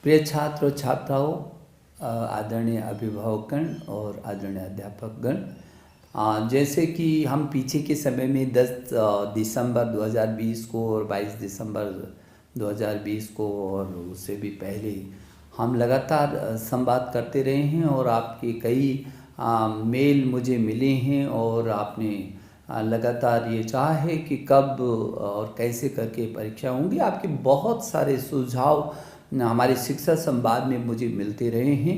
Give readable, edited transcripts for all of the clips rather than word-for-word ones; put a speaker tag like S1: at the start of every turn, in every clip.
S1: प्रिय छात्र और छात्राओं, आदरणीय अभिभावकगण और आदरणीय अध्यापकगण, जैसे कि हम पीछे के समय में 10 दिसंबर 2020 को और 22 दिसंबर 2020 को और उससे भी पहले हम लगातार संवाद करते रहे हैं और आपके कई मेल मुझे मिले हैं और आपने लगातार ये चाहा है कि कब और कैसे करके परीक्षा होंगी। आपके बहुत सारे सुझाव हमारे शिक्षा संवाद में मुझे मिलते रहे हैं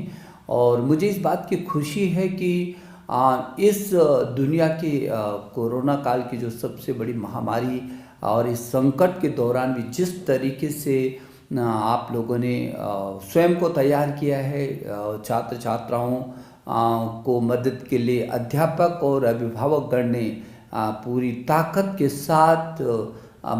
S1: और मुझे इस बात की खुशी है कि इस दुनिया के कोरोना काल की जो सबसे बड़ी महामारी और इस संकट के दौरान भी जिस तरीके से आप लोगों ने स्वयं को तैयार किया है, छात्र छात्राओं को मदद के लिए अध्यापक और अभिभावकगण ने पूरी ताकत के साथ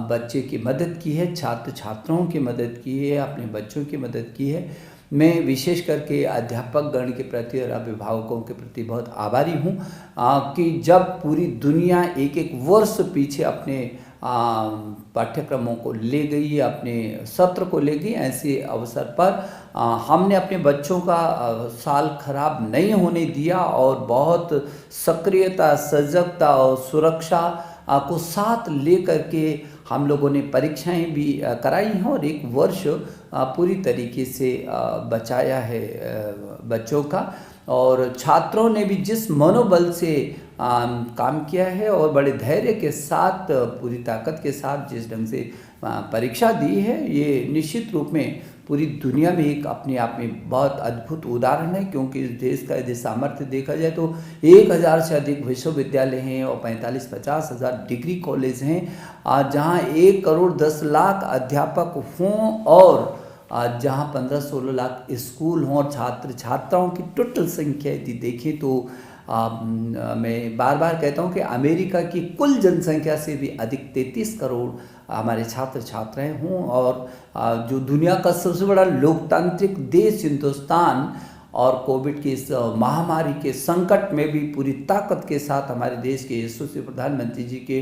S1: बच्चे की मदद की है, छात्र छात्राओं की मदद की है, अपने बच्चों की मदद की है। मैं विशेष करके अध्यापक गण के प्रति और अभिभावकों के प्रति बहुत आभारी हूँ कि जब पूरी दुनिया एक एक वर्ष पीछे अपने पाठ्यक्रमों को ले गई, अपने सत्र को ले गई, ऐसे अवसर पर हमने अपने बच्चों का साल खराब नहीं होने दिया और बहुत सक्रियता, सजगता और सुरक्षा को साथ ले करके हम लोगों ने परीक्षाएं भी कराई हैं और एक वर्ष पूरी तरीके से बचाया है बच्चों का। और छात्रों ने भी जिस मनोबल से काम किया है और बड़े धैर्य के साथ, पूरी ताकत के साथ जिस ढंग से परीक्षा दी है, ये निश्चित रूप में पूरी दुनिया में एक अपने आप में बहुत अद्भुत उदाहरण है। क्योंकि इस देश का यदि सामर्थ्य देखा जाए तो 1000 से अधिक विश्वविद्यालय हैं और 45-50 हज़ार डिग्री कॉलेज हैं, जहाँ 1 करोड़ 10 लाख अध्यापक हों और जहाँ 15-16 लाख स्कूल हों और छात्र छात्राओं की टोटल संख्या यदि देखें तो मैं बार बार कहता हूँ कि अमेरिका की कुल जनसंख्या से भी अधिक 33 करोड़ हमारे छात्र छात्राएं हों और जो दुनिया का सबसे बड़ा लोकतांत्रिक देश हिंदुस्तान और कोविड की इस महामारी के संकट में भी पूरी ताकत के साथ हमारे देश के यशस्वी प्रधानमंत्री जी के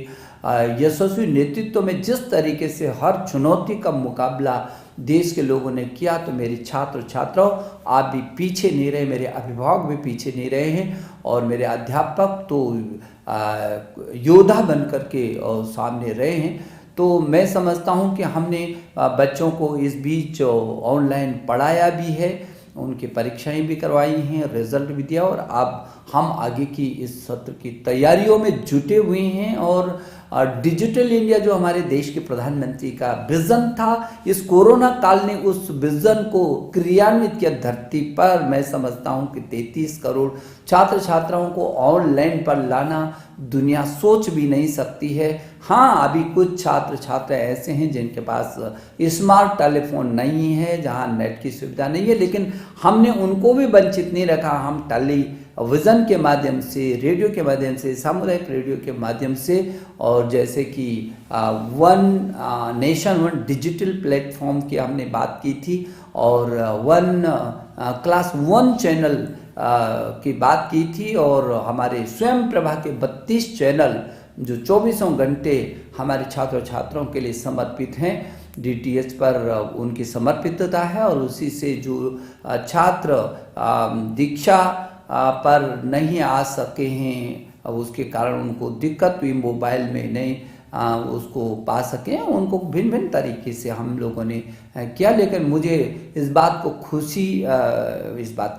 S1: यशस्वी नेतृत्व में जिस तरीके से हर चुनौती का मुकाबला देश के लोगों ने किया, तो मेरे छात्र छात्राओं आप भी पीछे नहीं रहे, मेरे अभिभावक भी पीछे नहीं रहे हैं और मेरे अध्यापक तो योद्धा बन करके और सामने रहे हैं। तो मैं समझता हूं कि हमने बच्चों को इस बीच ऑनलाइन पढ़ाया भी है, उनकी परीक्षाएं भी करवाई हैं, रिजल्ट भी दिया और अब हम आगे की इस सत्र की तैयारियों में जुटे हुए हैं। और डिजिटल इंडिया जो हमारे देश के प्रधानमंत्री का विजन था, इस कोरोना काल ने उस विजन को क्रियान्वित किया धरती पर। मैं समझता हूं कि 33 करोड़ छात्र छात्राओं को ऑनलाइन पर लाना दुनिया सोच भी नहीं सकती है। हाँ, अभी कुछ छात्र छात्रा ऐसे हैं जिनके पास स्मार्ट टेलीफोन नहीं है, जहाँ नेट की सुविधा नहीं है, लेकिन हमने उनको भी वंचित नहीं रखा। हम टेलीविज़न के माध्यम से, रेडियो के माध्यम से, सामुदायिक रेडियो के माध्यम से और जैसे कि one nation one digital platform की हमने बात की थी और वन क्लास 1 चैनल की बात की थी और हमारे स्वयं प्रभा के 32 चैनल जो 24 घंटे हमारे छात्र छात्राओं के लिए समर्पित हैं, DTH पर उनकी समर्पितता है। और उसी से जो छात्र दीक्षा पर नहीं आ सके हैं, अब उसके कारण उनको दिक्कत हुई, मोबाइल में नहीं उसको पा सकें, उनको भिन्न भिन्न तरीके से हम लोगों ने किया। लेकिन मुझे इस बात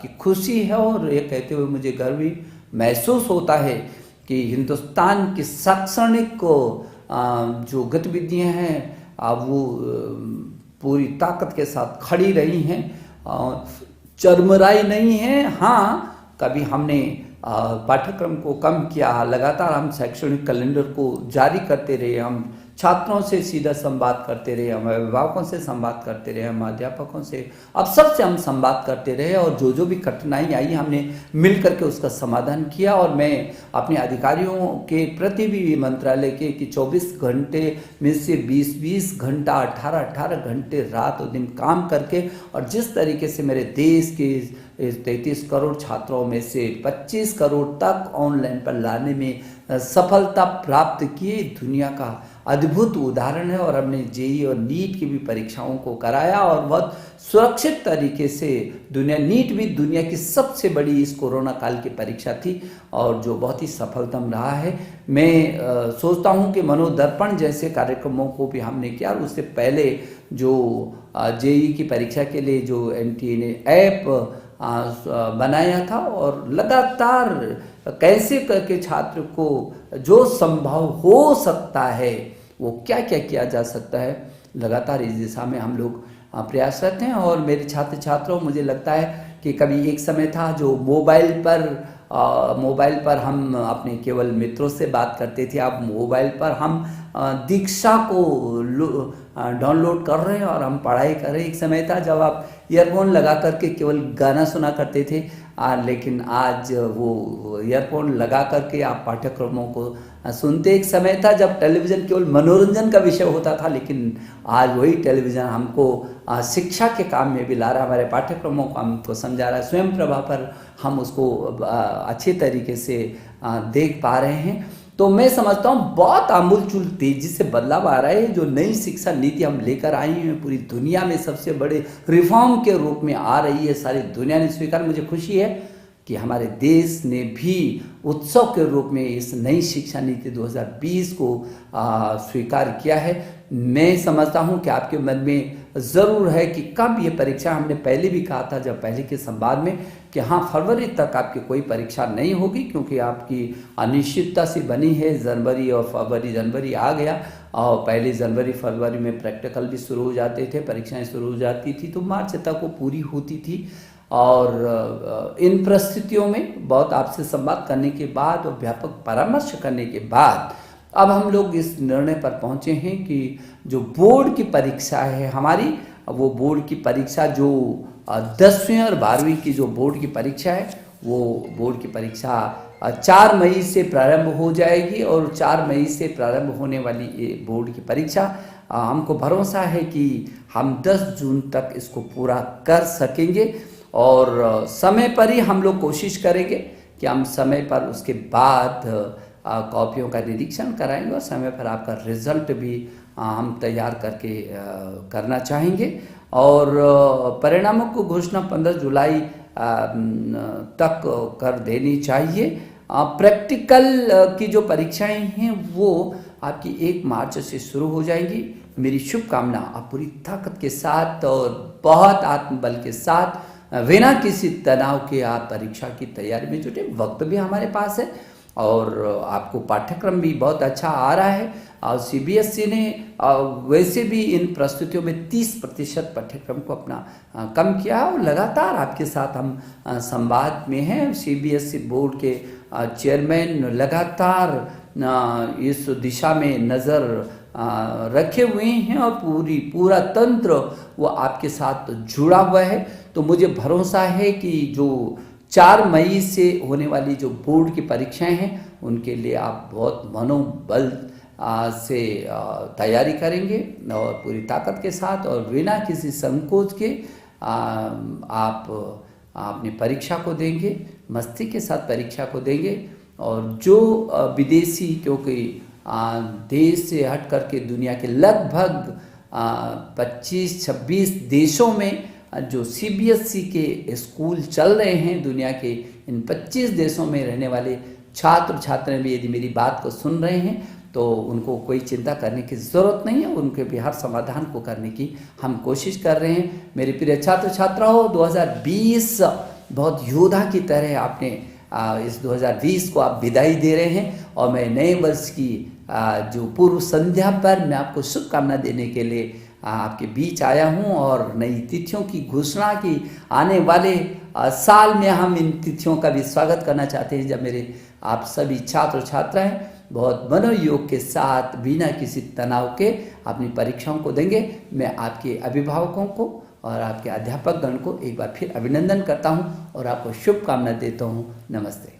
S1: की खुशी है और ये कहते हुए मुझे गर्व भी महसूस होता है कि हिंदुस्तान की शैक्षणिक जो गतिविधियां हैं वो पूरी ताकत के साथ खड़ी रही हैं, चरमराई नहीं है। हाँ, कभी हमने पाठ्यक्रम को कम किया, लगातार हम शैक्षणिक कैलेंडर को जारी करते रहे, हम छात्रों से सीधा संवाद करते रहे, हम अभिभावकों से संवाद करते रहे, हम अध्यापकों से, अब सबसे हम संवाद करते रहे और जो भी कठिनाई आई हमने मिल करके उसका समाधान किया। और मैं अपने अधिकारियों के प्रति भी मंत्रालय के कि 24 घंटे में से 20-20 घंटा, 18-18 घंटे रात और दिन काम करके और जिस तरीके से मेरे देश के इस 33 करोड़ छात्रों में से 25 करोड़ तक ऑनलाइन पर लाने में सफलता प्राप्त किए, दुनिया का अद्भुत उदाहरण है। और हमने जेईई और नीट की भी परीक्षाओं को कराया और बहुत सुरक्षित तरीके से नीट भी दुनिया की सबसे बड़ी इस कोरोना काल की परीक्षा थी और जो बहुत ही सफलतम रहा है। मैं सोचता हूं कि मनोदर्पण जैसे कार्यक्रमों को भी हमने किया और उससे पहले जो जेईई की परीक्षा के लिए जो एनटीए ने ऐप बनाया था और लगातार कैसे करके छात्र को जो संभव हो सकता है वो क्या क्या किया जा सकता है, लगातार इस दिशा में हम लोग प्रयासरत हैं। और मेरे छात्र छात्रों, मुझे लगता है कि कभी एक समय था जो मोबाइल पर हम अपने केवल मित्रों से बात करते थे, अब मोबाइल पर हम दीक्षा को डाउनलोड कर रहे हैं और हम पढ़ाई कर रहे हैं। एक समय था जब आप ईयरफोन लगा करके केवल गाना सुना करते थे, लेकिन आज वो ईयरफोन लगा करके आप पाठ्यक्रमों को सुनते। एक समय था जब टेलीविज़न केवल मनोरंजन का विषय होता था, लेकिन आज वही टेलीविज़न हमको शिक्षा के काम में भी ला रहा है, हमारे पाठ्यक्रमों को हमको समझा रहा है। स्वयं प्रभा पर हम उसको अच्छे तरीके से देख पा रहे हैं। तो मैं समझता हूँ बहुत आमूलचूल तेजी से बदलाव आ रहा है। जो नई शिक्षा नीति हम लेकर आए हैं पूरी दुनिया में सबसे बड़े रिफॉर्म के रूप में आ रही है, सारी दुनिया ने स्वीकार। मुझे खुशी है कि हमारे देश ने भी उत्सव के रूप में इस नई शिक्षा नीति 2020 को स्वीकार किया है। मैं समझता हूं कि आपके मन में ज़रूर है कि कब ये परीक्षा, हमने पहले भी कहा था जब पहले के संवाद में कि हाँ, फरवरी तक आपकी कोई परीक्षा नहीं होगी, क्योंकि आपकी अनिश्चितता सी बनी है। जनवरी आ गया और पहले जनवरी फरवरी में प्रैक्टिकल भी शुरू हो जाते थे, परीक्षाएं शुरू हो जाती थी, तो मार्च तक वो पूरी होती थी। और इन परिस्थितियों में बहुत आपसे संवाद करने के बाद और व्यापक परामर्श करने के बाद अब हम लोग इस निर्णय पर पहुंचे हैं कि जो बोर्ड की परीक्षा है हमारी, वो बोर्ड की परीक्षा जो 10वीं और 12वीं की जो बोर्ड की परीक्षा है, वो बोर्ड की परीक्षा 4 मई से प्रारंभ हो जाएगी। और 4 मई से प्रारंभ होने वाली ये बोर्ड की परीक्षा हमको भरोसा है कि हम 10 जून तक इसको पूरा कर सकेंगे। और समय पर ही हम लोग कोशिश करेंगे कि हम समय पर उसके बाद कॉपियों का निरीक्षण कराएंगे और समय पर आपका रिजल्ट भी हम तैयार करके करना चाहेंगे। और परिणामों को घोषणा 15 जुलाई तक कर देनी चाहिए। प्रैक्टिकल की जो परीक्षाएं हैं वो आपकी 1 मार्च से शुरू हो जाएंगी। मेरी शुभकामना, आप पूरी ताकत के साथ और बहुत आत्मबल के साथ बिना किसी तनाव के आप परीक्षा की तैयारी में जुटे। वक्त भी हमारे पास है और आपको पाठ्यक्रम भी बहुत अच्छा आ रहा है। और सीबीएसई ने वैसे भी इन प्रस्तुतियों में 30% पाठ्यक्रम को अपना कम किया और लगातार आपके साथ हम संवाद में हैं। सीबीएसई बोर्ड के चेयरमैन लगातार इस दिशा में नज़र रखे हुए हैं और पूरा तंत्र वो आपके साथ जुड़ा हुआ है। तो मुझे भरोसा है कि जो 4 मई से होने वाली जो बोर्ड की परीक्षाएं हैं उनके लिए आप बहुत मनोबल से तैयारी करेंगे और पूरी ताकत के साथ और बिना किसी संकोच के आप अपनी परीक्षा को देंगे, मस्ती के साथ परीक्षा को देंगे। और जो विदेशी, क्योंकि देश से हट करके दुनिया के लगभग 25-26 देशों में जो सीबीएसई के स्कूल चल रहे हैं, दुनिया के इन 25 देशों में रहने वाले छात्र छात्राएं भी यदि मेरी बात को सुन रहे हैं तो उनको कोई चिंता करने की ज़रूरत नहीं है। उनके भी हर समाधान को करने की हम कोशिश कर रहे हैं। मेरे प्रिय छात्र छात्राओं, 2020 बहुत योद्धा की तरह आपने इस 2020 को आप विदाई दे रहे हैं और मैं नए वर्ष की जो पूर्व संध्या पर मैं आपको शुभकामना देने के लिए आपके बीच आया हूं। और नई तिथियों की घोषणा की आने वाले साल में हम इन तिथियों का भी स्वागत करना चाहते हैं, जब मेरे आप सभी छात्र छात्राएं बहुत मनोयोग के साथ बिना किसी तनाव के अपनी परीक्षाओं को देंगे। मैं आपके अभिभावकों को और आपके अध्यापक गण को एक बार फिर अभिनंदन करता हूं और आपको शुभकामना देता हूं। नमस्ते।